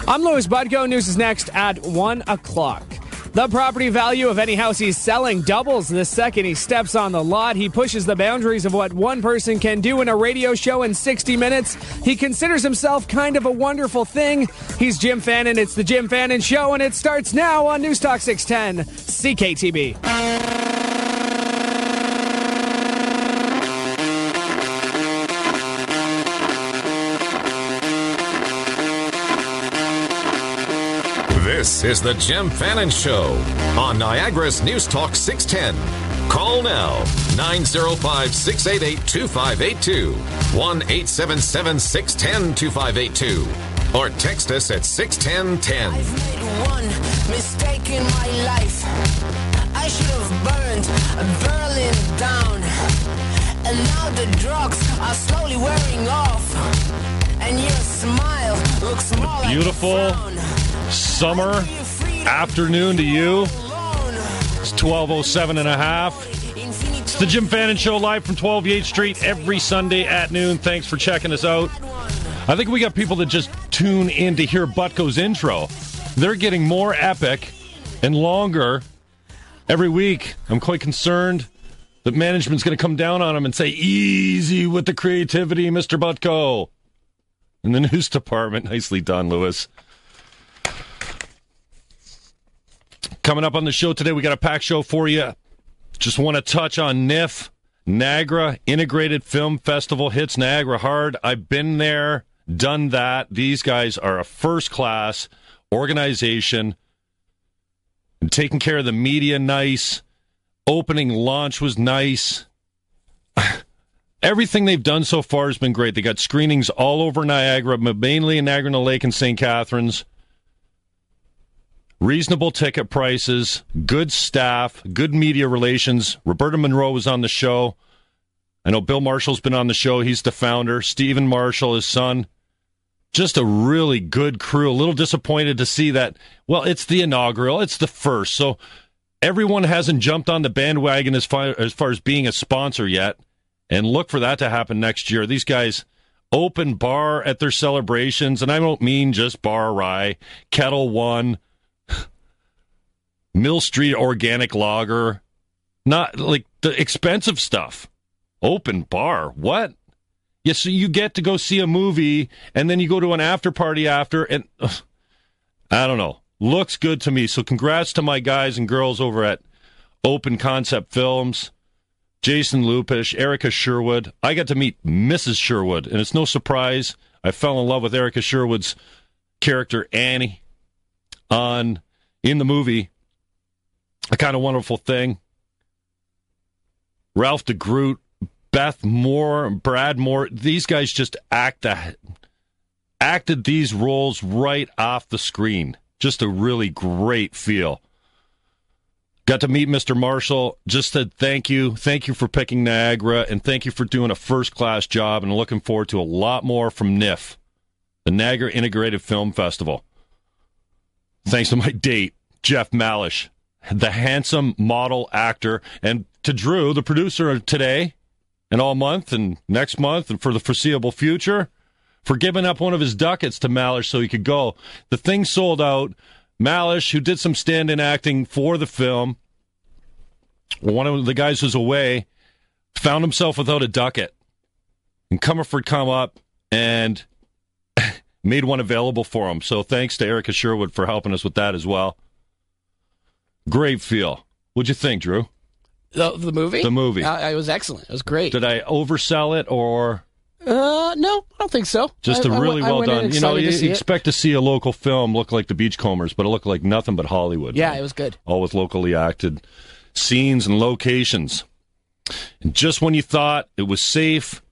I'm Louis Budko. News is next at 1 o'clock. The property value of any house he's selling doubles the second he steps on the lot. He pushes the boundaries of what one person can do in a radio show in 60 minutes. He considers himself kind of a wonderful thing. He's Jim Fannon. It's the Jim Fannon Show, and it starts now on News Talk 610 CKTB. This is the Jim Fannon Show on Niagara's News Talk 610. Call now, 905-688-2582, 1-877-610-2582, or text us at 61010. I've made one mistake in my life. I should have burned Berlin down. And now the drugs are slowly wearing off. And your smile looks more beautiful like a frown. Summer afternoon to you. It's 12:07 and a half. It's the Jim Fannon Show live from 12 Yates Street every Sunday at noon. Thanks for checking us out. I think we got people that just tune in to hear Butko's intro. They're getting more epic and longer every week. I'm quite concerned that management's going to come down on him and say, easy with the creativity, Mr. Butko. In the news department, nicely done, Lewis. Coming up on the show today, we got a packed show for you. Just want to touch on NIF, Niagara Integrated Film Festival. Hits Niagara hard. I've been there, done that. These guys are a first-class organization. And taking care of the media nice. Opening launch was nice. Everything they've done so far has been great. They got screenings all over Niagara, mainly in Niagara-on-the-Lake and St. Catharines. Reasonable ticket prices, good staff, good media relations. Roberta Monroe was on the show. I know Bill Marshall's been on the show. He's the founder. Stephen Marshall, his son. Just a really good crew. A little disappointed to see that, well, it's the inaugural. It's the first. So everyone hasn't jumped on the bandwagon as far as being a sponsor yet. And look for that to happen next year. These guys open bar at their celebrations. And I don't mean just Bar Rye, Kettle One, Mill Street Organic Lager, not like the expensive stuff. Open bar, what? Yeah, so you get to go see a movie, and then you go to an after party after, and I don't know. Looks good to me. So congrats to my guys and girls over at Open Concept Films, Jason Lupish, Erica Sherwood. I got to meet Mrs. Sherwood, and it's no surprise I fell in love with Erica Sherwood's character, Annie, in the movie. A Kind of Wonderful Thing. Ralph DeGroot, Beth Moore, Brad Moore, these guys just acted these roles right off the screen. Just a really great feel. Got to meet Mr. Marshall. Just said thank you. Thank you for picking Niagara, and thank you for doing a first-class job, and looking forward to a lot more from NIF, the Niagara Integrated Film Festival. Thanks to my date, Jeff Malish, the handsome model actor, and to Drew, the producer of today and all month and next month and for the foreseeable future, for giving up one of his ducats to Malish so he could go. The thing sold out. Malish, who did some stand-in acting for the film, one of the guys who's away, found himself without a ducat. And Comerford come up and made one available for him. So thanks to Erica Sherwood for helping us with that as well. Great feel. What'd you think, Drew? The movie? The movie. It was excellent. It was great. Did I oversell it, or? No, I don't think so. Just really well done. You know, you expect to see a local film look like The Beachcombers, but it looked like nothing but Hollywood. Yeah, man. It was good. All with locally acted scenes and locations. And just when you thought it was safe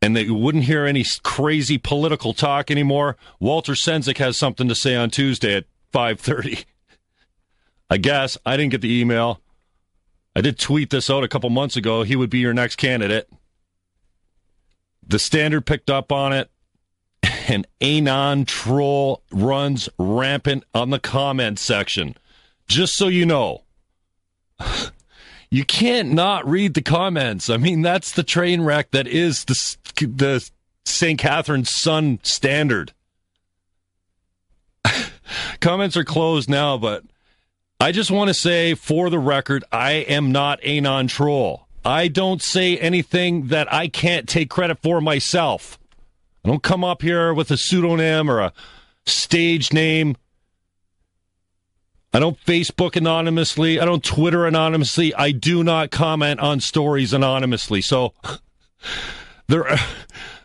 and that you wouldn't hear any crazy political talk anymore, Walter Senzik has something to say on Tuesday at 5:30. I guess. I didn't get the email. I did tweet this out a couple months ago. He would be your next candidate. The Standard picked up on it, and Anon troll runs rampant on the comment section. Just so you know, you can't not read the comments. I mean, that's the train wreck that is the St. Catharines Sun Standard. Comments are closed now, but I just want to say, for the record, I am not a non-troll. I don't say anything that I can't take credit for myself. I don't come up here with a pseudonym or a stage name. I don't Facebook anonymously. I don't Twitter anonymously. I do not comment on stories anonymously. So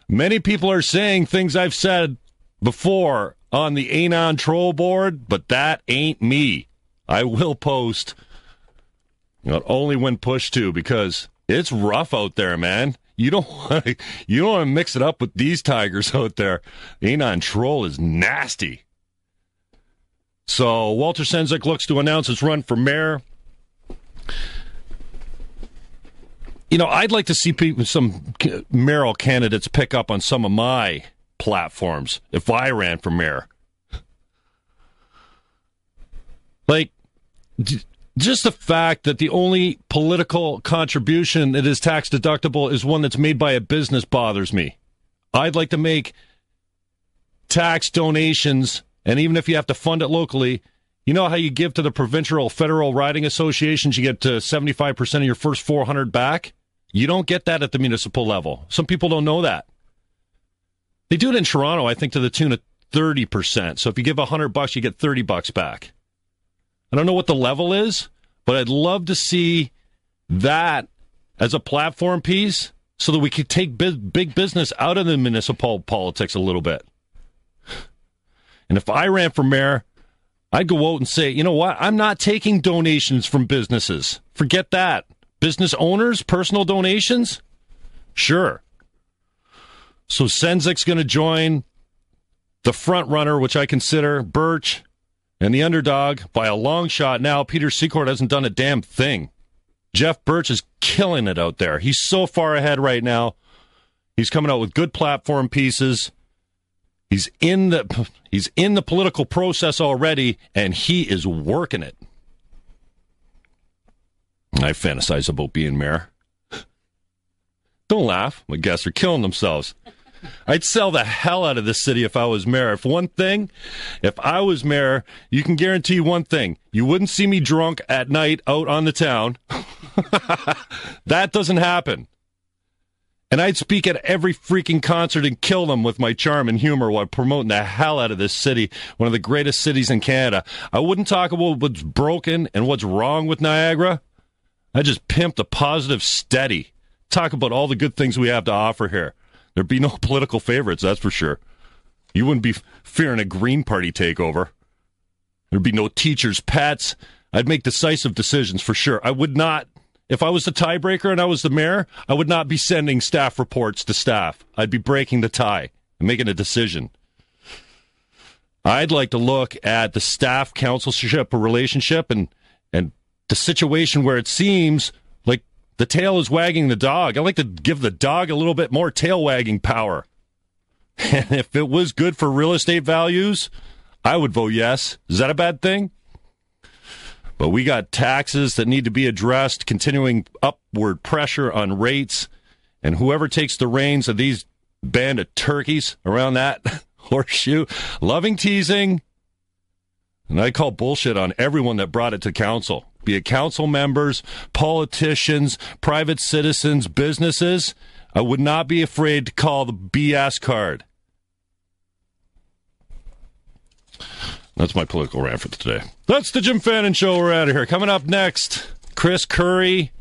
many people are saying things I've said before on the Anon Troll board, but that ain't me. I will post, only when pushed to, because it's rough out there, man. You don't want to mix it up with these tigers out there. Anon Troll is nasty. So Walter Sendzik looks to announce his run for mayor. I'd like to see some mayoral candidates pick up on some of my platforms if I ran for mayor. Like, just the fact that the only political contribution that is tax deductible is one that's made by a business bothers me. I'd like to make tax donations, and even if you have to fund it locally, you know how you give to the provincial federal riding associations, you get 75% of your first $400 back? You don't get that at the municipal level. Some people don't know that. They do it in Toronto, I think, to the tune of 30%. So if you give $100, you get $30 back. I don't know what the level is, but I'd love to see that as a platform piece so that we could take big business out of the municipal politics a little bit. And if I ran for mayor, I'd go out and say, you know what? I'm not taking donations from businesses. Forget that. Business owners, personal donations? Sure. So Sendzik's going to join the front runner, which I consider Birch, and the underdog by a long shot now. Peter Secord hasn't done a damn thing. Jeff Birch is killing it out there. He's so far ahead right now. He's coming out with good platform pieces. He's in the political process already, and he is working it. I fantasize about being mayor. Don't laugh. My guests are killing themselves. I'd sell the hell out of this city if I was mayor. If I was mayor, you can guarantee one thing. You wouldn't see me drunk at night out on the town. That doesn't happen. And I'd speak at every freaking concert and kill them with my charm and humor while promoting the hell out of this city, one of the greatest cities in Canada. I wouldn't talk about what's broken and what's wrong with Niagara. I just pimp the positive steady. Talk about all the good things we have to offer here. There'd be no political favorites, that's for sure. You wouldn't be fearing a Green Party takeover. There'd be no teachers' pets. I'd make decisive decisions for sure. I would not, if I was the tiebreaker and I was the mayor, I would not be sending staff reports to staff. I'd be breaking the tie and making a decision. I'd like to look at the staff councilship relationship and the situation where it seems like the tail is wagging the dog. I like to give the dog a little bit more tail wagging power. And if it was good for real estate values, I would vote yes. Is that a bad thing? But we got taxes that need to be addressed, continuing upward pressure on rates, and whoever takes the reins of these band of turkeys around that horseshoe, loving teasing, and I call bullshit on everyone that brought it to council. Be it council members, politicians, private citizens, businesses. I would not be afraid to call the BS card. That's my political rant for today. That's the Jim Fannon Show. We're out of here. Coming up next, Chris Curry,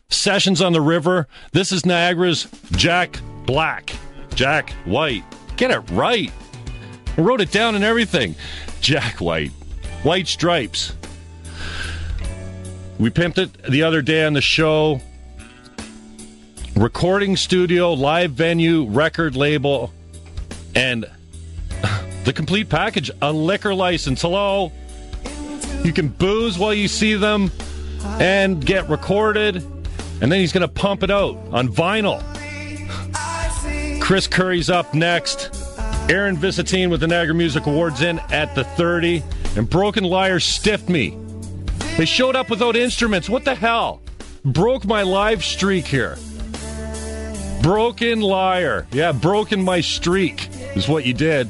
Sessions on the River. This is Niagara's Jack Black. Jack White. Get it right. I wrote it down and everything. Jack White. White Stripes. We pimped it the other day on the show. Recording studio, live venue, record label, and the complete package. A liquor license. Hello? You can booze while you see them and get recorded, and then he's going to pump it out on vinyl. Chris Curry's up next. Erin Visentin with the Niagara Music Awards in at the 30. And Broken Lyre stiffed me. They showed up without instruments. What the hell? Broke my live streak here. Broken Lyre. Yeah, broken my streak is what you did.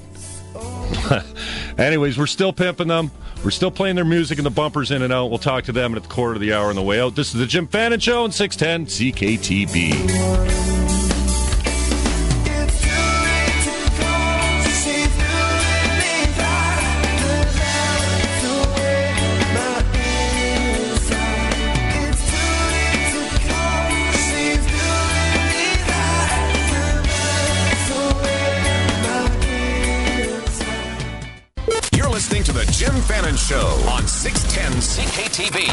Anyways, we're still pimping them. We're still playing their music and the bumpers in and out. We'll talk to them at the quarter of the hour on the way out. This is the Jim Fannon Show on 610 CKTB. Listening to the Jim Fannon Show on 610 CKTV.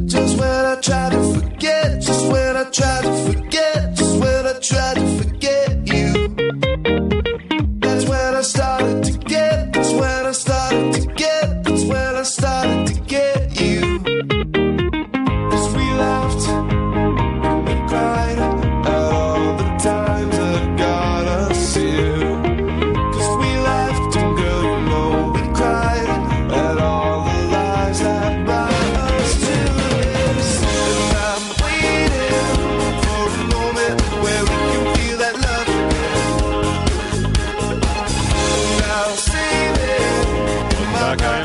Just when I try to forget, just when I try to forget, just when I try to forget you. That's when I started to get, that's when I started to get, that's when I started to get you.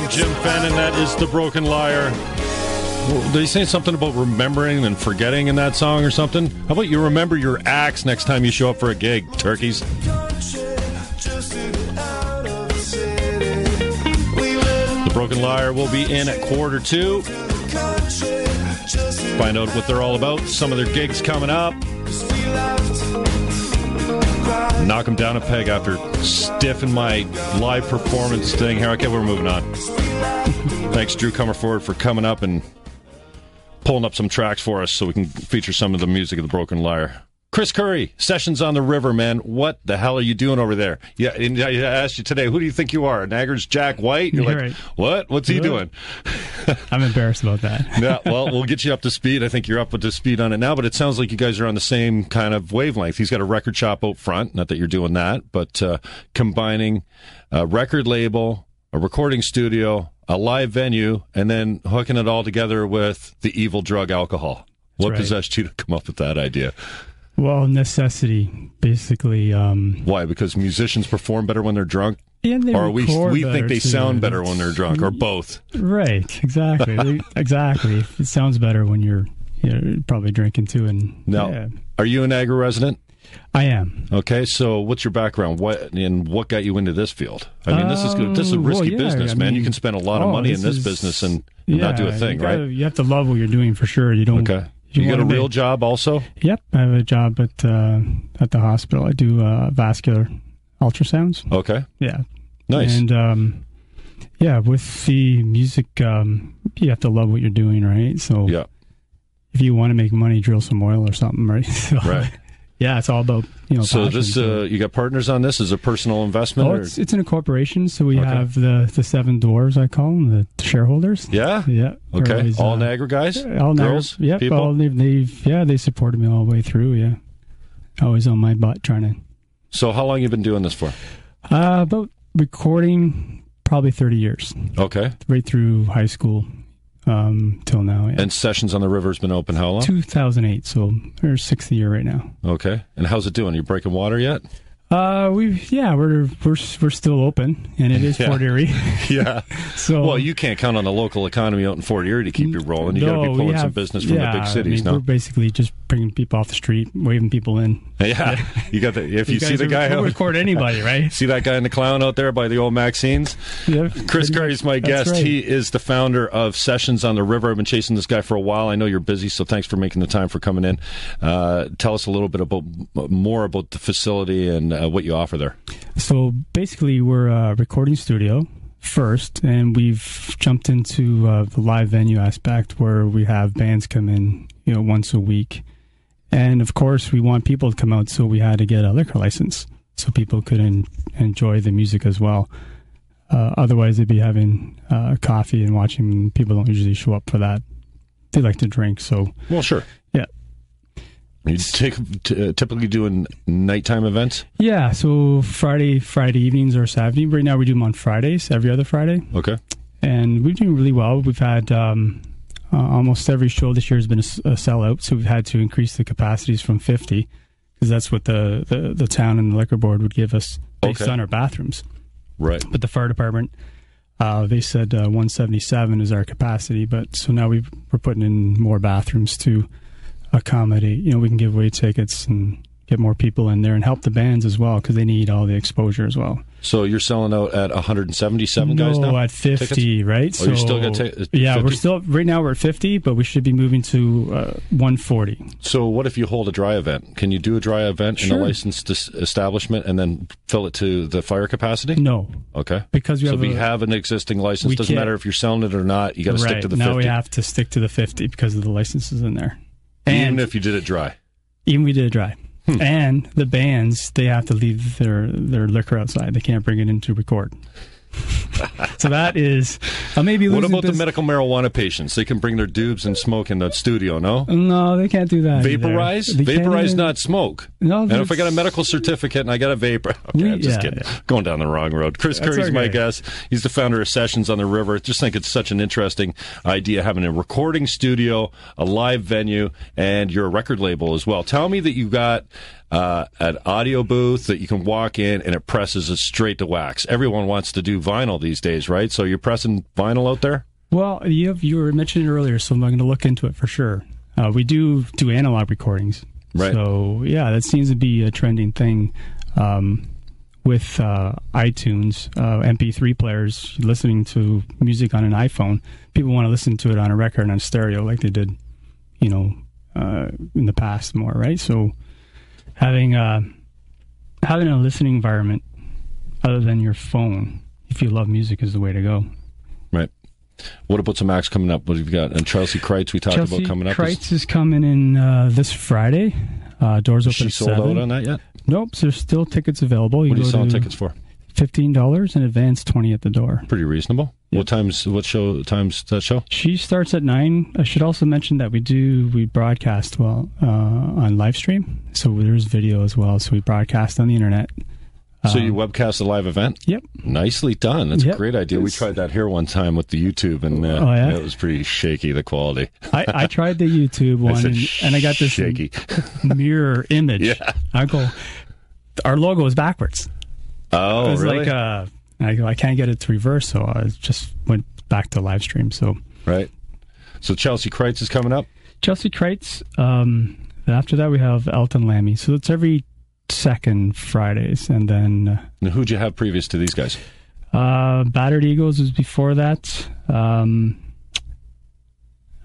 Jim Fannon, that is The Broken Lyre. Did he say something about remembering and forgetting in that song or something? How about you remember your acts next time you show up for a gig, turkeys? The Broken Lyre will be in at 1:45. Find out what they're all about, some of their gigs coming up. Knock them down a peg after stiffing my live performance thing here. Okay, we're moving on. Thanks, Drew Comerford, for coming up and pulling up some tracks for us so we can feature some of the music of the Broken Lyre. Chris Curry, Sessions on the River, man. What the hell are you doing over there? Yeah, and I asked you today, who do you think you are? Niagara's Jack White? You're like, right. What? What's he doing? I'm embarrassed about that. Yeah, well, we'll get you up to speed. I think you're up to speed on it now, but it sounds like you guys are on the same kind of wavelength. He's got a record shop out front. Not that you're doing that, but combining a record label, a recording studio, a live venue, and then hooking it all together with the evil drug alcohol. What possessed you to come up with that idea? Well, necessity, basically. Why? Because musicians perform better when they're drunk? Yeah, or we think they sound better when they're drunk, or both? Right, exactly. Exactly. It sounds better when you're probably drinking too. And now, are you a Niagara resident? I am. Okay, so what's your background? What got you into this field? I mean, this is good. This is a risky business, man. You can spend a lot of money in this business and not do a thing, right? You have to love what you're doing for sure. You don't. Okay. You got a real job also? Yep, I have a job at the hospital. I do vascular ultrasounds. Okay. Yeah. Nice. And with the music, you have to love what you're doing, right? So yeah. If you want to make money, drill some oil or something, right? So, right. Yeah, it's all about So passion, this you got partners on this? Is it a personal investment? Oh, it's in a corporation, so we have the seven doors, I call them, the shareholders. Yeah? Yeah. Okay. Always, all Niagara guys? All girls? Yep. People? They supported me all the way through, yeah. Always on my butt trying to... So how long have you been doing this for? About recording, probably 30 years. Okay. Right through high school. Till now, yeah. And Sessions on the River has been open how long? 2008, so we're 6th year right now. Okay. And how's it doing? Are you breaking water yet? We're still open, and it is Fort Erie. Yeah. So well, you can't count on the local economy out in Fort Erie to keep you rolling. You got to be pulling some business from the big cities. We're basically just bringing people off the street, waving people in. Yeah. You got the. If you see the guy, we'll record anybody, right? See that guy in the clown out there by the old Maxine's? Yeah. Chris Curry's my guest. Right. He is the founder of Sessions on the River. I've been chasing this guy for a while. I know you're busy, so thanks for making the time for coming in. Tell us a little bit more about the facility and what you offer there. So basically, we're a recording studio first, and we've jumped into the live venue aspect where we have bands come in, once a week. And of course, we want people to come out, so we had to get a liquor license so people could enjoy the music as well. Otherwise, they'd be having coffee and watching. People don't usually show up for that. They like to drink, so... Well, sure. Yeah. You typically doing nighttime events? Yeah, so Friday evenings or Saturday. Right now we do them on Fridays, every other Friday. Okay. And we're doing really well. We've had Almost every show this year has been a sellout, so we've had to increase the capacities from 50, because that's what the town and the liquor board would give us based on our bathrooms. Right. But the fire department, they said 177 is our capacity, but so now we're putting in more bathrooms to accommodate. We can give away tickets and get more people in there and help the bands as well, because they need all the exposure as well. So you're selling out at 177 guys now? No, at 50, tickets? right? Oh, you still got 50? Yeah, right now we're at 50, but we should be moving to 140. So what if you hold a dry event? Can you do a dry event in a licensed establishment and then fill it to the fire capacity? No. Okay. Because we have an existing license. Doesn't matter if you're selling it or not. You got to stick to the 50. Now we have to stick to the 50 because of the licenses in there. Even if you did it dry? Even we did it dry. And the bands, they have to leave their liquor outside. They can't bring it in to record. So that is maybe. What about the medical marijuana patients? They can bring their dubs and smoke in the studio. No, they can't do that. Vaporize, not smoke. No, and if I got a medical certificate and I got a vapor, I'm just kidding. Going down the wrong road. Chris Curry's my guest. He's the founder of Sessions on the River. Just think it's such an interesting idea, having a recording studio, a live venue, and your record label as well. Tell me that you got an audio booth that you can walk in and it presses it straight to wax. Everyone wants to do vinyl these days, right? So you're pressing vinyl out there? Well, you were mentioning it earlier, so I'm going to look into it for sure. We do analog recordings. Right. So, yeah, that seems to be a trending thing with iTunes, MP3 players, listening to music on an iPhone. People want to listen to it on a record and on stereo like they did, in the past more, right? So having a listening environment other than your phone, if you love music, is the way to go. Right. What about some acts coming up? What have you got? And Chelsea Kreitz, we talked about coming up. Chelsea Kreitz is coming in this Friday. Doors open at 7. Is she sold out on that yet? Nope. So there's still tickets available. What are you selling tickets for? $15 in advance, $20 at the door. Pretty reasonable. Yep. What time's that show? She starts at 9. I should also mention that we broadcast on live stream. So there's video as well. So we broadcast on the internet. So you webcast a live event? Yep. Nicely done. That's a great idea. We tried that here one time with the YouTube, and it was pretty shaky, the quality. I tried the YouTube one, and I got this shaky mirror image. Yeah. Our logo is backwards. Oh, really? I can't get it to reverse, so I just went back to live stream. So right. So Chelsea Kreitz is coming up? Chelsea Kreitz. After that, we have Elton Lammy. So it's every second Fridays, and then who'd you have previous to these guys? Battered Eagles was before that.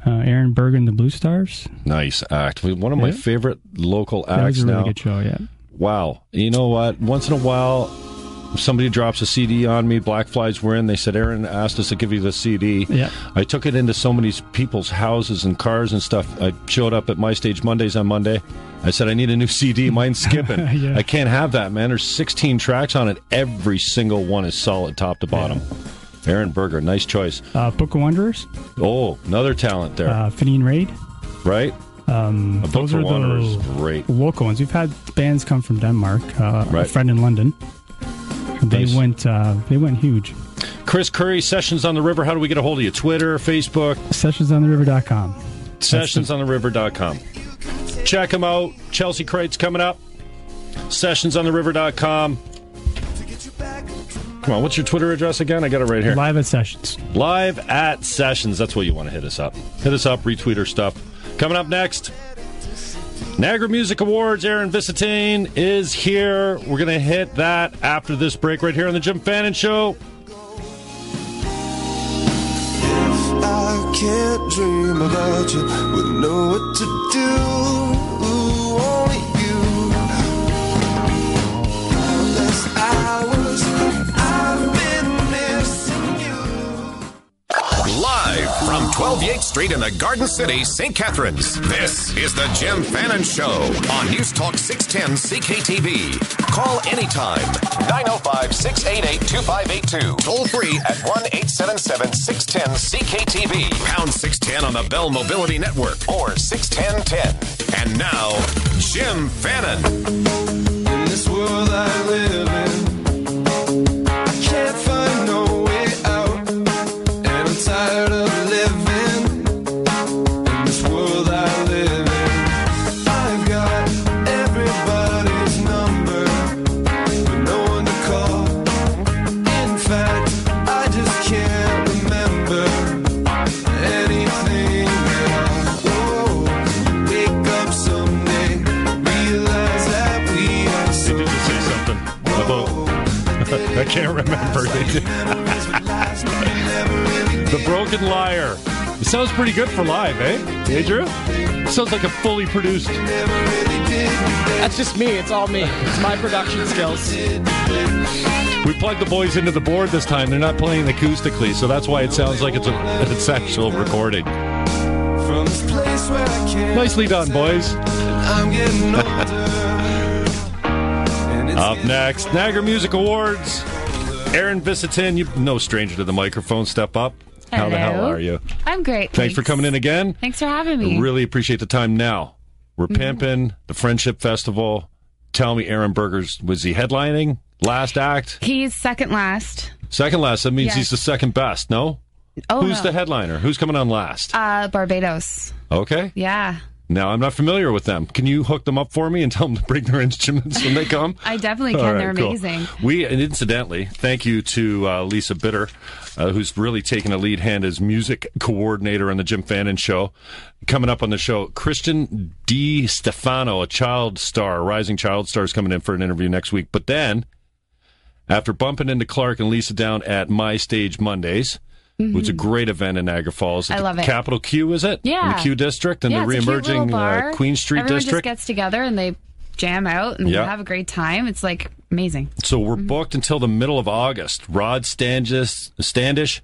Erin Bergen, the Blue Stars. Nice act. One of my favorite local acts. That was a really good show. Yeah. Wow. You know what? Once in a while, somebody drops a CD on me. Black Flies were in. They said, Erin asked us to give you the CD. Yeah. I took it into so many people's houses and cars and stuff. I showed up at My Stage Mondays on Monday. I said, I need a new CD. Mine's skipping. I can't have that, man. There's 16 tracks on it. Every single one is solid top to bottom. Yeah. Erin Berger, nice choice. Book of Wonders. Oh, another talent there. Finine Raid. Right. Those are the great local ones. We've had bands come from Denmark. A friend in London. They went huge. Chris Curry, Sessions on the River. How do we get a hold of you? Twitter, Facebook? SessionsOnTheRiver.com. SessionsOnTheRiver.com. Check them out. Chelsea Kreitz coming up. SessionsOnTheRiver.com. Come on, what's your Twitter address again? I got it right here. Live at Sessions. Live at Sessions. That's what you want to hit us up. Hit us up, retweet our stuff. Coming up next, Niagara Music Awards. Erin Visentin is here. We're going to hit that after this break right here on the Jim Fannon Show. If I can't dream about you, wouldn't know what to do. Only you. Countless hours I've been missing you. Live from 12 Yates Street in the Garden City, St. Catharines, this is the Jim Fannon Show on News Talk 610 CKTV. Call anytime, 905-688-2582. Toll free at 1-877-610-CKTV. Pound 610 on the Bell Mobility Network or 61010. And now, Jim Fannon. In this world I live in, I can't find no way out, and I'm tired of living can't remember. The Broken Lyre. It sounds pretty good for live, eh? Hey, Drew? Sounds like a fully produced. That's just me. It's all me. It's my production skills. We plugged the boys into the board this time. They're not playing acoustically, so that's why it sounds like it's actual recording. Nicely done, boys. Up next, Niagara Music Awards. Erin Visentin, you're no stranger to the microphone. Step up. Hello. How the hell are you? I'm great. Thanks for coming in again. Thanks for having me. I really appreciate the time. Now, we're pimping the Friendship Festival. Tell me, Aaron Berger's, was he headlining? Last act? He's second last. Second last. That means he's the second best, no? Oh, Who's no. the headliner? Who's coming on last? Barbados. Okay. Yeah. Now, I'm not familiar with them. Can you hook them up for me and tell them to bring their instruments when they come? I definitely can. All right, They're cool. amazing. And incidentally, thank you to Lisa Bitter, who's really taken a lead hand as music coordinator on the Jim Fannon Show. Coming up on the show, Christian D. Stefano, a rising child star, is coming in for an interview next week. But then, after bumping into Clark and Lisa down at My Stage Mondays, which is a great event in Niagara Falls. I love it. Capital Q, is it? Yeah. In the Q District and the it's a cute little re-emerging bar. Queen Street Everyone District. just gets together and they jam out and have a great time. It's like amazing. So we're booked until the middle of August. Rod Standish,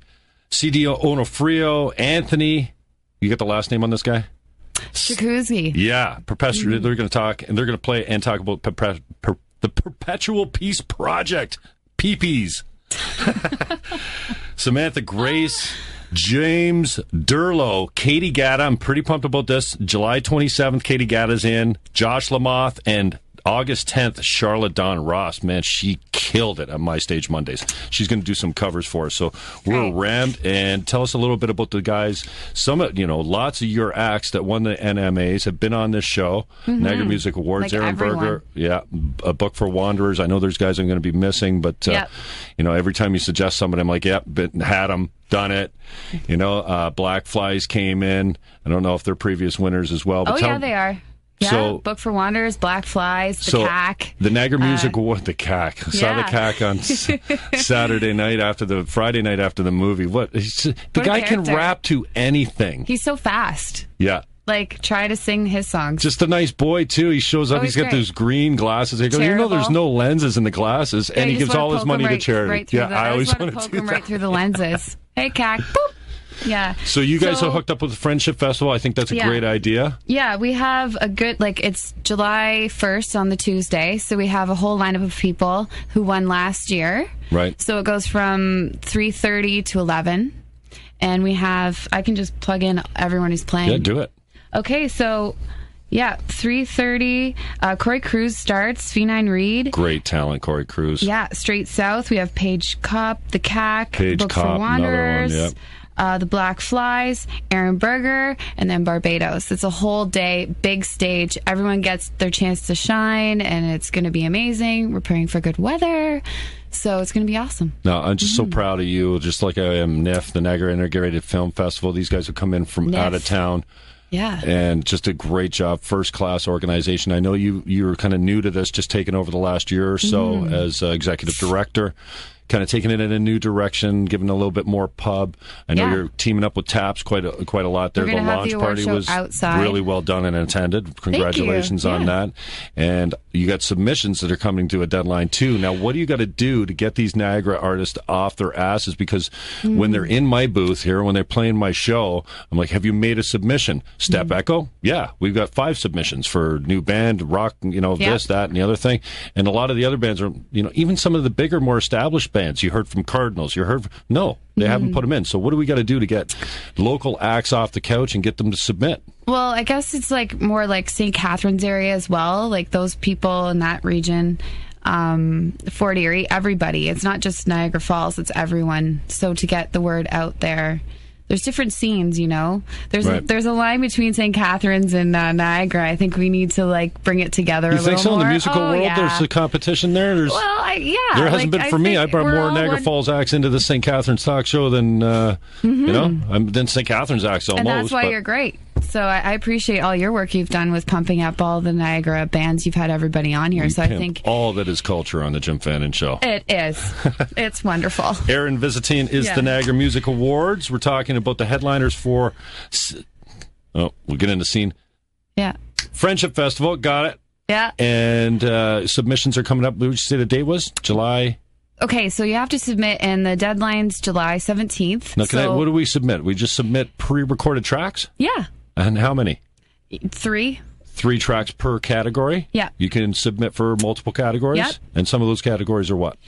CD Onofrio, Anthony. You get the last name on this guy? Jacuzzi. Yeah. They're going to talk, and they're going to play and talk about the Perpetual Peace Project. PPs. Samantha Grace, James Durlow, Katie Gatta. I'm pretty pumped about this. July 27th, Katie Gatta's in. Josh Lamoth, and August 10th, Charlotte Dawn Ross. Man, she killed it on My Stage Mondays. She's going to do some covers for us. So we're rammed. And tell us a little bit about the guys. Lots of your acts that won the NMAs have been on this show. Niagara Music Awards. Like Aaron Berger. Yeah. A Book for Wanderers. I know there's guys I'm going to be missing, but every time you suggest somebody, I'm like, had them. Done it. Black Flies came in. I don't know if they're previous winners as well. But They are. Yeah, So- Book for Wanderers, Black Flies, the CAC. The Niagara Music Award, the CAC. I saw the CAC on Saturday night Friday night after the movie. The guy can character. rap to anything. He's so fast. Yeah. Like, try to sing his songs. Just a nice boy, too. He shows up. He's He's got great. those green glasses. He goes, there's no lenses in the glasses. And he you just gives all wanna his poke money him to charity. I always want to wanted poke do him that. right through the lenses. Hey, CAC. Boop. Yeah. So you guys are hooked up with the Friendship Festival. I think that's a great idea. Yeah, we have a good, it's July 1st on the Tuesday, so we have a whole lineup of people who won last year. Right. So it goes from 3:30 to 11, and we have, I can just plug in everyone who's playing. Yeah, do it. Okay, so, 3:30, Corey Cruz starts, Phenine Reed. Great talent, Corey Cruz. Yeah, straight south, we have Paige Kopp, the CAC, Paige Book Kopp, for Wanderers. another one, The Black Flies, Aaron Berger, and then Barbados. It's a whole day, big stage. Everyone gets their chance to shine, and it's going to be amazing. We're praying for good weather, so it's going to be awesome. No, I'm just so proud of you, just like I am NIF, the Niagara Integrated Film Festival. These guys have come in from out of town. Yeah. And just a great job, first-class organization. I know you're kind of new to this, just taking over the last year or so as executive director. Kind of taking it in a new direction, giving a little bit more pub. I know you're teaming up with Taps quite a lot there. We're The gonna have launch the award party show was outside. really well done and attended. Congratulations on that. And you got submissions that are coming to a deadline too. Now, what do you got to do to get these Niagara artists off their asses? Because when they're in my booth here, when they're playing my show, I'm like, have you made a submission? Step Echo? Yeah, we've got 5 submissions for new band, rock, this, that, and the other thing. And a lot of the other bands are, even some of the bigger, more established bands. You heard from Cardinals. No, they haven't put them in. So what do we got to do to get local acts off the couch and get them to submit? Well, I guess it's more like St. Catharines area as well. Like those people in that region, Fort Erie, everybody. It's not just Niagara Falls, it's everyone. So to get the word out there, there's different scenes, There's a line between St. Catharines and Niagara. I think we need to bring it together a little more. You think so? In the musical world, there's a competition there? There hasn't been for me. I brought more Niagara Falls acts into the St. Catharines talk show than, than St. Catharines acts almost. And that's why you're great. So I appreciate all your work you've done with pumping up all the Niagara bands. You've had everybody on here. So I think all that is culture on the Jim Fannon Show. It is. It's wonderful. Erin Visentin is the Niagara Music Awards. We're talking about the headliners for... Oh, we'll get into scene. Yeah. Friendship Festival. Got it. Yeah. And submissions are coming up. What did you say the date was? July... Okay, so you have to submit, and the deadline's July 17th. Now, what do we submit? We just submit pre-recorded tracks? Yeah. And how many? 3. 3 tracks per category? Yeah. You can submit for multiple categories? Yep. And some of those categories are what?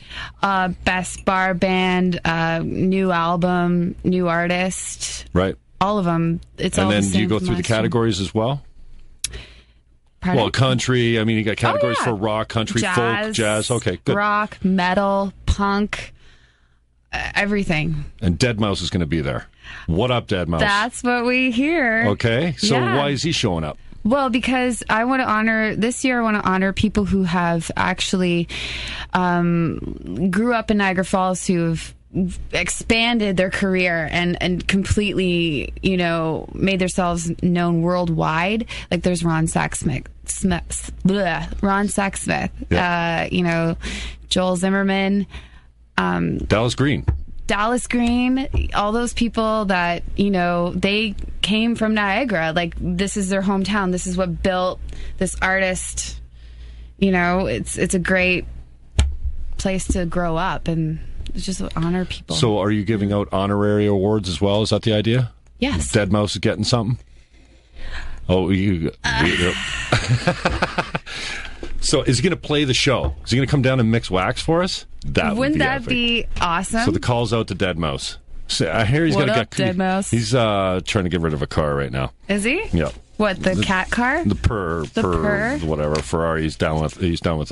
Best bar band, new album, new artist. Right. All of them. It's all the same. And then do you go through the categories as well? Pardon? Well, country. I mean, you got categories for rock, country, folk, jazz. Okay, good. Rock, metal, punk, everything. And Deadmau5 is going to be there. What up, Deadmau5? That's what we hear. Okay, so why is he showing up? Well, because I want to honor, this year I want to honor people who have actually grew up in Niagara Falls, who've expanded their career and completely, made themselves known worldwide. Like there's Ron Sacksmith, Yeah. Joel Zimmerman, Dallas Green, all those people that, they came from Niagara. Like this is their hometown. This is what built this artist. It's a great place to grow up, and it's just honor people. So are you giving out honorary awards as well? Is that the idea? Yes. Deadmau5 is getting something? Oh, So is he going to play the show? Is he going to come down and mix wax for us? Wouldn't that be awesome? So the call's out to Deadmau5. So I hear he's What got up, Deadmau5? He's trying to get rid of a car right now. Is he? Yeah. What, the cat car? The Purr, whatever, Ferrari. He's done with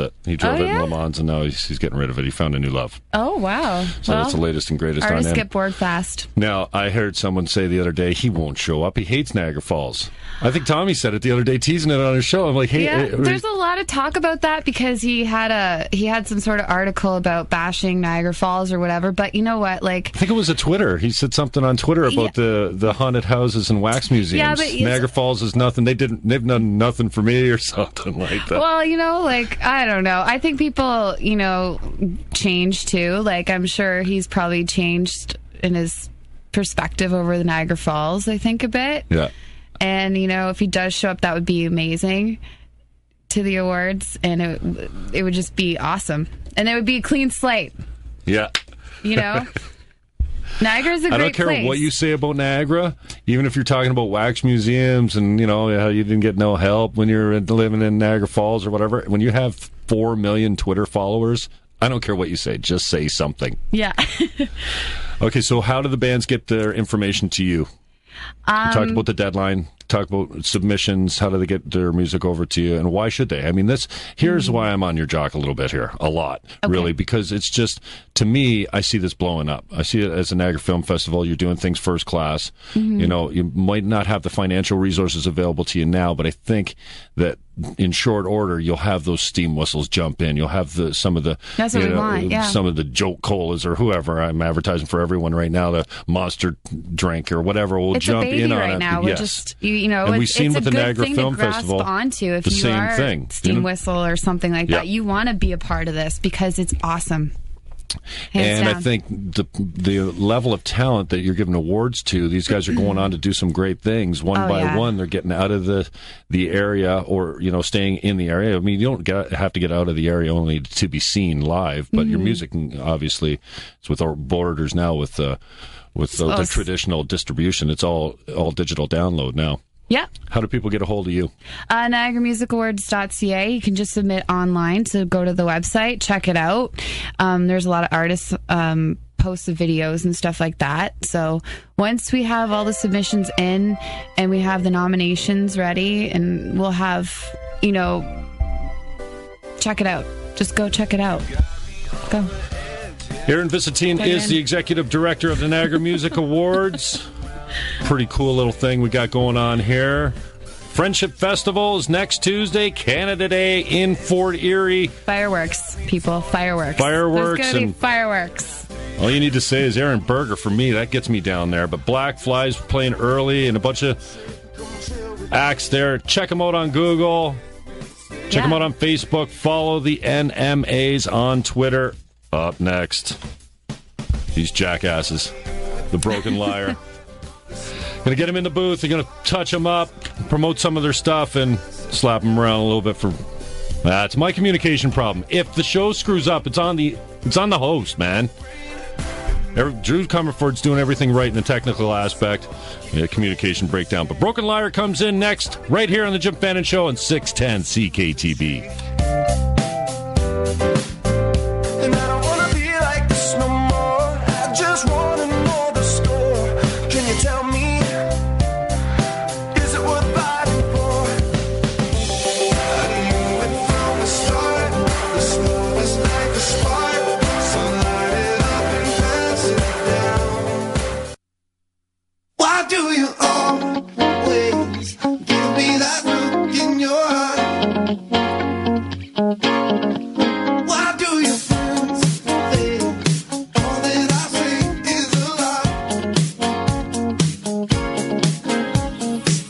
it. He drove it in Le Mans, and now he's getting rid of it. He found a new love. Oh, wow. So that's the latest and greatest on artists him. get bored fast. Now, I heard someone say the other day he won't show up. He hates Niagara Falls. I think Tommy said it the other day, teasing it on his show. I'm like, hey, there's a lot of talk about that because he had some sort of article about bashing Niagara Falls or whatever. But you know what? Like, I think it was a Twitter. He said something on Twitter about the haunted houses and wax museums. Yeah, but Niagara Falls is nothing. They've done nothing for me or something like that. Well, I don't know. I think people, change too. Like, I'm sure he's probably changed in his perspective over the Niagara Falls, I think, a bit. Yeah. And, if he does show up, that would be amazing to the awards. And it would just be awesome. And it would be a clean slate. Yeah. Niagara's a great place. I don't care what you say about Niagara, even if you're talking about wax museums and, how you didn't get no help when you're living in Niagara Falls or whatever. When you have 4 million Twitter followers, I don't care what you say. Just say something. Yeah. Okay, so how do the bands get their information to you? You talked about the deadline, talk about submissions, how do they get their music over to you, and why should they? I mean, here's why I'm on your jock a little bit here, a lot, really, because it's just, to me, I see this blowing up. I see it as a Niagara Film Festival. You're doing things first class. Mm-hmm. You might not have the financial resources available to you now, but I think that in short order, you'll have those steam whistles jump in. You'll have some of the That's what we want, yeah. Some of the joke colas or whoever. I'm advertising for everyone right now. The Monster drink or whatever will jump in on right it. now. Yes. We're just, and we've seen with the Niagara Film Festival onto if the you same are thing. Steam whistle or something like that. You want to be a part of this because it's awesome. And I think the level of talent that you're giving awards to, these guys are going on to do some great things. One by one, they're getting out of the area or, staying in the area. I mean, you don't have to get out of the area only to be seen live, but your music, obviously, it's with our borders now with the traditional distribution. It's all digital download now. Yeah. How do people get a hold of you? NiagaraMusicAwards.ca. You can just submit online. So go to the website, check it out. There's a lot of artists post the videos and stuff like that. So once we have all the submissions in and we have the nominations ready, and we'll have, check it out. Just go check it out. Go. Erin Visentin is the executive director of the Niagara Music Awards. Pretty cool little thing we got going on here. Friendship Festival is next Tuesday, Canada Day in Fort Erie. Fireworks, people. Fireworks. Fireworks. There's going to be fireworks. All you need to say is Aaron Berger for me. That gets me down there. But Black Flies playing early and a bunch of acts there. Check them out on Google. Check them out on Facebook. Follow the NMAs on Twitter. Up next, these jackasses, the Broken Lyre. Gonna get them in the booth. You're gonna touch them up, promote some of their stuff, and slap them around a little bit for. It's my communication problem. If the show screws up, it's on the host, man. Drew Comerford's doing everything right in the technical aspect. Communication breakdown. But Broken Lyre comes in next, right here on the Jim Fannon Show on 610 CKTB. And I don't wanna be like this no more. I just wanna know the score. Can you tell me? Is it worth fighting for? I knew it from the start. This love is like a spark. So light it up and pass it down. Why do you always give me that look in your eye? Why do you think all that I say is a lie?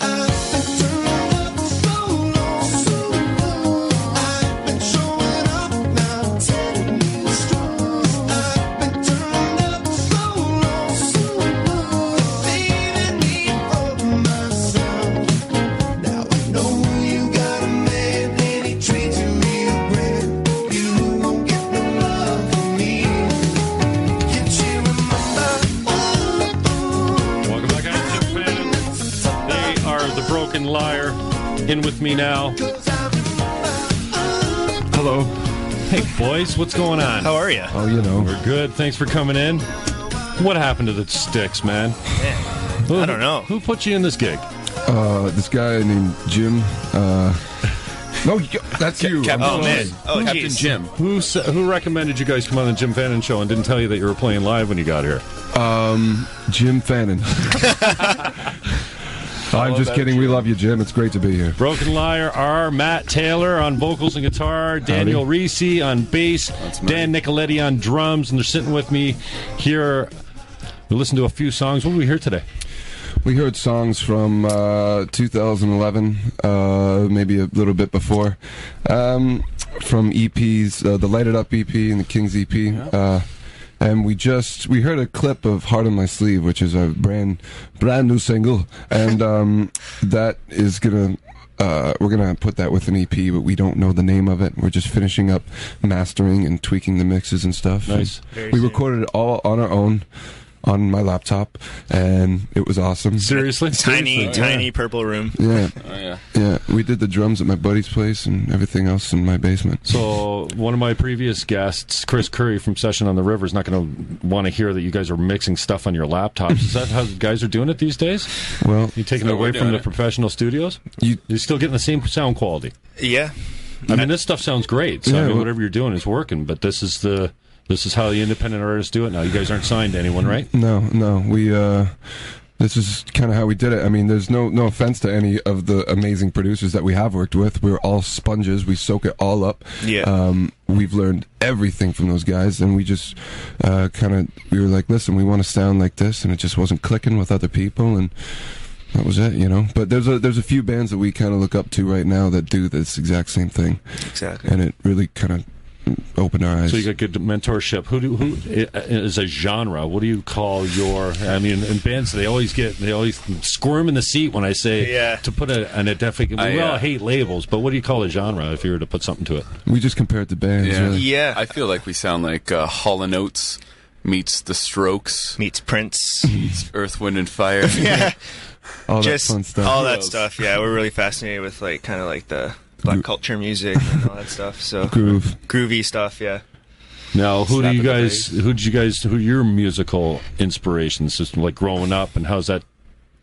I've been turning up so long. I've been showing up now, telling you strong. I've been turning up so long, leaving me for myself. Now I know you got a man and he treats you real great. You won't get no love from me. Can't you remember? Welcome back, I'm Jim Fannon. They are the Broken Lyre. In with me now. Hello. Hey, boys, what's going on? How are you? Oh, you know. We're good. Thanks for coming in. What happened to the sticks, man? I don't know. Who put you in this gig? This guy named Jim. No, that's you. Captain, I'm sorry. man. Oh, Captain geez. Jim. Who recommended you guys come on the Jim Fannon Show and didn't tell you that you were playing live when you got here? Jim Fannon. I'm just kidding. We love you, Jim. It's great to be here. Broken Lyre are Matt Taylor on vocals and guitar, Daniel Reese on bass, Dan Nicoletti on drums, and they're sitting with me here. We listened to a few songs. What did we hear today? We heard songs from 2011, maybe a little bit before, from EPs, the Light It Up EP and the Kings EP. And we heard a clip of Heart on My Sleeve, which is a brand new single, and that is we're gonna put that with an EP, but we don't know the name of it. We're just finishing up mastering and tweaking the mixes and stuff. Nice. We recorded it all on our own on my laptop, and it was awesome. Seriously? Tiny purple room. Yeah. Oh, yeah. Yeah, we did the drums at my buddy's place and everything else in my basement. So one of my previous guests, Chris Curry from Session on the River, is not going to want to hear that you guys are mixing stuff on your laptops. Is that how guys are doing it these days? Well, You taking it away from the professional studios? You're still getting the same sound quality. Yeah. I mean, this stuff sounds great. So Yeah, I mean, well- whatever you're doing is working. But this is how the independent artists do it now. You guys aren't signed to anyone, right? No. We this is kind of how we did it. I mean, there's no offense to any of the amazing producers that we have worked with. We're all sponges. We soak it all up. Yeah. We've learned everything from those guys, and we just we were like, listen, we want to sound like this, and it just wasn't clicking with other people, and that was it, you know. But there's a few bands that we kind of look up to right now that do this exact same thing. Exactly. And it really kind of opened our eyes. So you got good mentorship. Who is a genre? What do you call your? I mean, in bands they always squirm in the seat when I say to put a definite. We all hate labels, but what do you call a genre if you were to put something to it? We just compare it to bands. Yeah. Really. Yeah. I feel like we sound like Hall & Oates meets The Strokes, Meets Prince. meets Earth, Wind, and Fire. Yeah. All Just that fun stuff. all that stuff. Yeah, we're really fascinated with like kind of like the black culture music and all that stuff. So Groove. groovy stuff. Yeah. Now, who Slap are in the your musical inspirations? Just like growing up, and how's that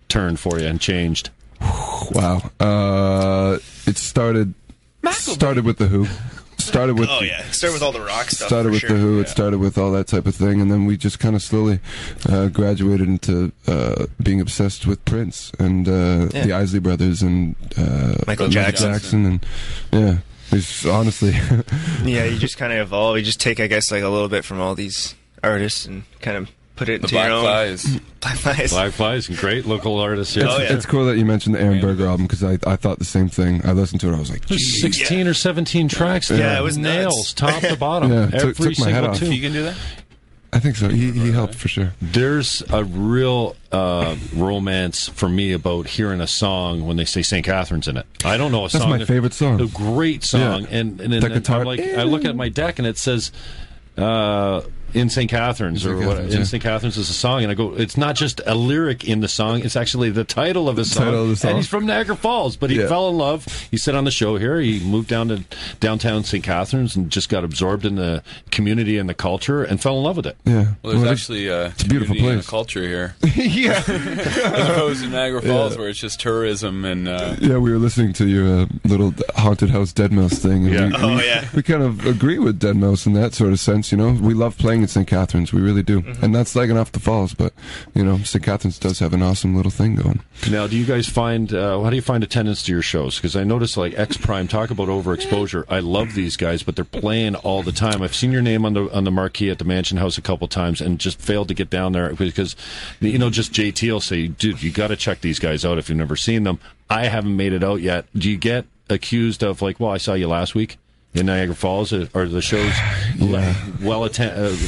turned for you and changed? Wow. It started with the Who. Started with Start with all the rock stuff. started for with sure. the Who. Yeah. It started with all that type of thing, and then we just kind of slowly graduated into being obsessed with Prince and the Isley Brothers and Michael Jackson. and it's honestly Yeah, you just kind of evolve. You just take, I guess, like a little bit from all these artists and kind of put it The into your Black own. Flies. Black Flies. Black Flies, great local artists. Yeah. It's cool that you mentioned the Aaron Berger album because I thought the same thing. I listened to it. I was like, There's 16 or 17 tracks. Yeah, it was nails, nuts. top to bottom. Yeah, Every took my head single off. tune. You can do that? I think so. He helped for sure. There's a real romance for me about hearing a song when they say St. Catherine's in it. I don't know a That's song. my favorite song. A great song. Yeah. And The guitar- I'm like, I look at my deck and it says in St. Catherine's St. or what? Catherine's, In yeah. St. Catherine's is a song, and I go, it's not just a lyric in the song; it's actually the title of the song. Title of the song. And he's from Niagara Falls, but he Yeah. fell in love. He said on the show here, he moved down to downtown St. Catherine's and just got absorbed in the community and the culture and fell in love with it. Yeah. Well, there's it's- actually a a beautiful community and place. a culture here, yeah. as opposed to Niagara Falls, where it's just tourism and. Yeah, we were listening to your little haunted house Dead Mouse thing. And Yeah. we kind of agree with Dead Mouse in that sort of sense. You know, we love playing at St. Catherine's. We really do, and that's like off the falls. But you know, St. Catherine's does have an awesome little thing going. Now, do you guys find how do you find attendance to your shows? Because I notice like X Prime talk about overexposure. I love these guys, but they're playing all the time. I've seen your name on the marquee at the Mansion House a couple times, and just failed to get down there because just JT will say, "Dude, you got to check these guys out if you've never seen them." I haven't made it out yet. Do you get accused of like, "Well, I saw you last week in Niagara Falls"? Are the shows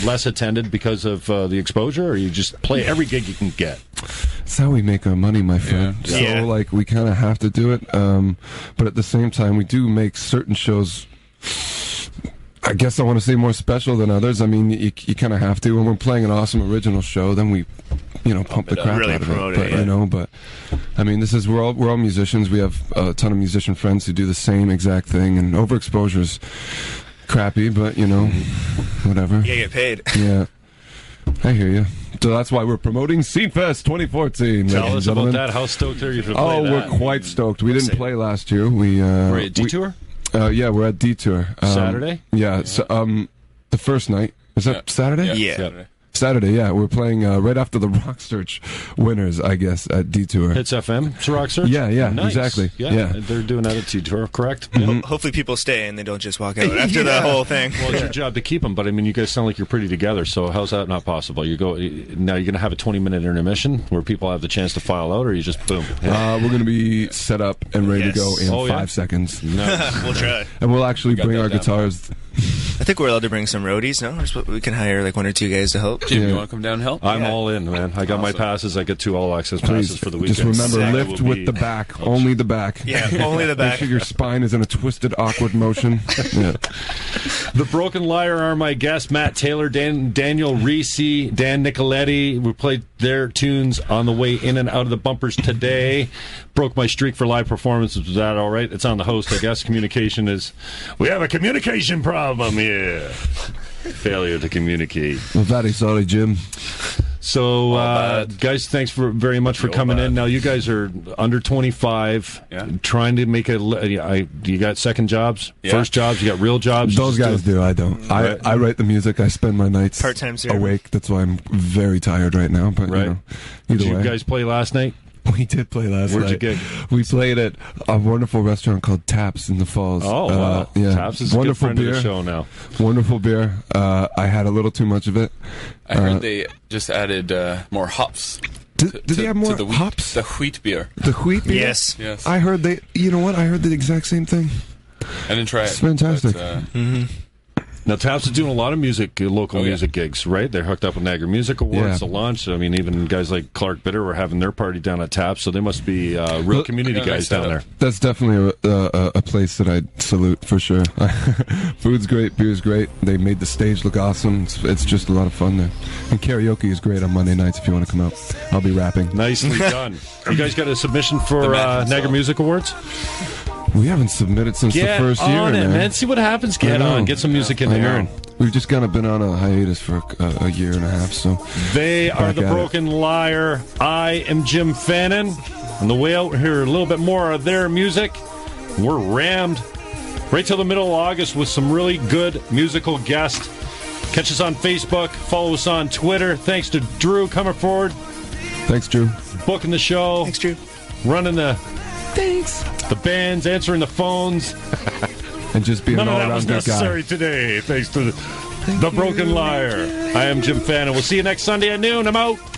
less attended because of the exposure, or you just play every gig you can get? That's how we make our money, my friend. Yeah. So Yeah. like we kind of have to do it, but at the same time, we do make certain shows. I guess I want to say more special than others. I mean, you kind of have to. When we're playing an awesome original show, then we, pump the crap Really out of promote it. it, But but I mean, we're all musicians. We have a ton of musician friends who do the same exact thing, and overexposure's crappy, but whatever. You get paid. Yeah, I hear you. So that's why we're promoting Scenefest 2014. Tell ladies and us about gentlemen. that. How stoked are you to play Oh, that? we're quite stoked. We didn't play last year. We're at Detour? Yeah, we're at Detour. Saturday? Yeah. So, the first night. Is that Saturday? Yeah. Saturday, yeah. We're playing right after the Rock Search winners, I guess, at Detour. Hits FM, it's a Rock Search? Yeah, Nice. exactly. Yeah, Yeah. they're doing that at Detour, correct? Hopefully people stay and they don't just walk out after the whole thing. Well, it's your job to keep them, but I mean, you guys sound like you're pretty together. So how's that not possible? Now you're going to have a 20-minute intermission where people have the chance to file out, or you just boom? We're going to be set up and ready Yes. to go in Oh, yeah? 5 seconds. We'll try. And we'll actually Got bring that our down. guitars. I think we're allowed to bring some roadies, no? We can hire like 1 or 2 guys to help. Jim, Yeah. you want to come down and help? I'm all in, man. I got my passes. I get 2 all-access passes Please, for the weekend. just remember, Saturday lift will with be- the back. Only the back. Yeah, only the Make back. sure your spine is in a twisted, awkward motion. Yeah. The Broken Lyre are my guests. Matt Taylor, Daniel Reese, Dan Nicoletti. We played their tunes on the way in and out of the bumpers today. Broke my streak for live performances. Was that all right? It's on the host, I guess. Communication is... We have a communication problem here. Failure to communicate. Well, very sorry, Jim. So, bad. guys, thanks very much for All coming bad. in. Now, you guys are under 25, Yeah. trying to make you got second jobs, Yeah. first jobs, you got real jobs. Those Just guys do. I don't. Right. I write the music. I spend my nights Part-time server. awake. That's why I'm very tired right now. But Right. either Did you way, guys play last night? we did play last Where'd you night. gig? We played at a wonderful restaurant called Taps in the Falls. Oh, wow. Yeah, Taps is a good wonderful friend beer. of the show now. Wonderful beer. I had a little too much of it. I heard they just added more hops. Did they have more to the wheat, hops? The wheat beer. The wheat beer. Yes. Yes. I heard they. You know what? I heard the exact same thing. I didn't try it. It's fantastic. But, Now, Taps is doing a lot of music, local Oh, yeah. music gigs, right? They're hooked up with Niagara Music Awards, Yeah. the launch. I mean, even guys like Clark Bitter were having their party down at Taps, so they must be real Well, community yeah, guys nice down setup. there. That's definitely a place that I'd salute for sure. Food's great, beer's great. They made the stage look awesome. It's just a lot of fun there. And karaoke is great on Monday nights if you want to come out. I'll be rapping. Nicely done. You guys got a submission for man Niagara himself. Music Awards? We haven't submitted since Get the first year, on it, man. man. See what happens. I Get know. on. Get some music in I know. Erin. We've just kind of been on a hiatus for a year and a half, so They are Back the at it. Broken Lyre. I am Jim Fannon. On the way out, we'll hear a little bit more of their music. We're rammed right till the middle of August with some really good musical guests. Catch us on Facebook. Follow us on Twitter. Thanks to Drew coming forward, thanks, Drew. booking the show, Thanks, Drew. running the bands, answering the phones. And just being None an of that was all-around good guy. necessary today. Thanks to The Broken Lyre. I am Jim Fannon. We'll see you next Sunday at noon. I'm out.